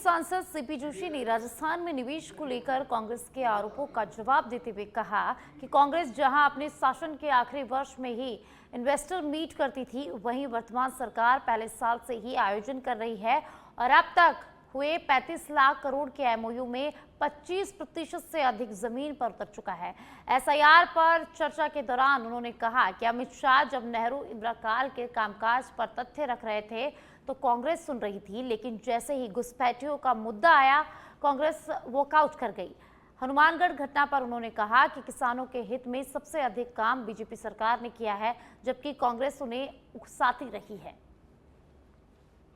सांसद सीपी जोशी ने राजस्थान में निवेश को लेकर कांग्रेस के आरोपों का जवाब देते हुए कहा कि कांग्रेस जहां अपने शासन के आखिरी वर्ष में ही इन्वेस्टर मीट करती थी, वहीं वर्तमान सरकार पहले साल से ही आयोजन कर रही है और अब तक हुए 35 लाख करोड़ के एमओयू में 25% से अधिक जमीन पर उतर चुका है। एसआईआर पर चर्चा के दौरान उन्होंने कहा कि अमित शाह जब नेहरू इंदिरा काल के कामकाज पर तथ्य रख रहे थे तो कांग्रेस सुन रही थी, लेकिन जैसे ही घुसपैठियों का मुद्दा आया कांग्रेस वॉकआउट कर गई। हनुमानगढ़ घटना पर उन्होंने कहा कि किसानों के हित में सबसे अधिक काम बीजेपी सरकार ने किया है, जबकि कांग्रेस उन्हें उकसाती रही है।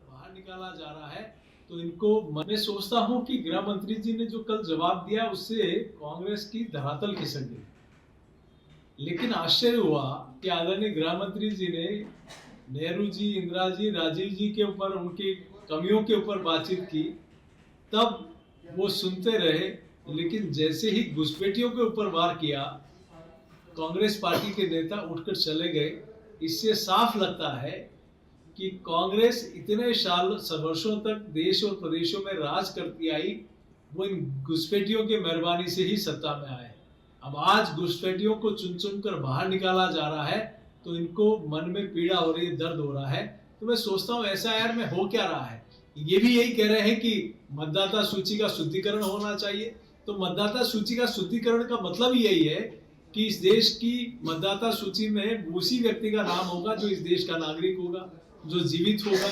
बाहर निकाला जा रहा है तो इनको मैं सोचता हूं कि गृह मंत्री जी ने जो कल जवाब दिया उससे कांग्रेस की धरातल खिसक गई। लेकिन आश्चर्य हुआ कि आदरणीय गृह मंत्री जी ने नेहरू जी, इंदिरा जी, राजीव जी के ऊपर, उनकी कमियों के ऊपर बातचीत की, तब वो सुनते रहे। लेकिन जैसे ही घुसपैठियों के ऊपर वार किया, कांग्रेस पार्टी के नेता उठकर चले गए। इससे साफ लगता है कि कांग्रेस इतने वर्षों तक देश और प्रदेशों में राज करती आई, वो इन घुसपैठियों के मेहरबानी से ही सत्ता में आए। अब आज घुसपैठियों को चुन चुन कर बाहर निकाला जा रहा है तो इनको मन में पीड़ा हो रही है, दर्द हो रहा है। तो मैं सोचता हूँ एसआईआर में हो क्या रहा है। ये भी यही कह रहे हैं कि मतदाता सूची का शुद्धिकरण होना चाहिए। तो मतदाता सूची का शुद्धिकरण का मतलब ही यही है कि इस देश की मतदाता सूची में उसी व्यक्ति का नाम होगा जो इस देश का नागरिक होगा, जो जीवित होगा,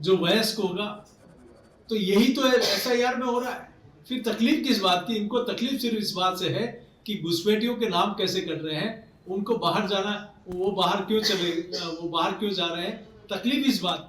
जो वयस्क होगा। तो यही तो एसआईआर में हो रहा है। फिर तकलीफ किस बात की? इनको तकलीफ सिर्फ इस बात से है कि घुसपैठियों के नाम कैसे कट रहे हैं, उनको बाहर जाना, वो बाहर क्यों जा रहे हैं, तकलीफ इस बात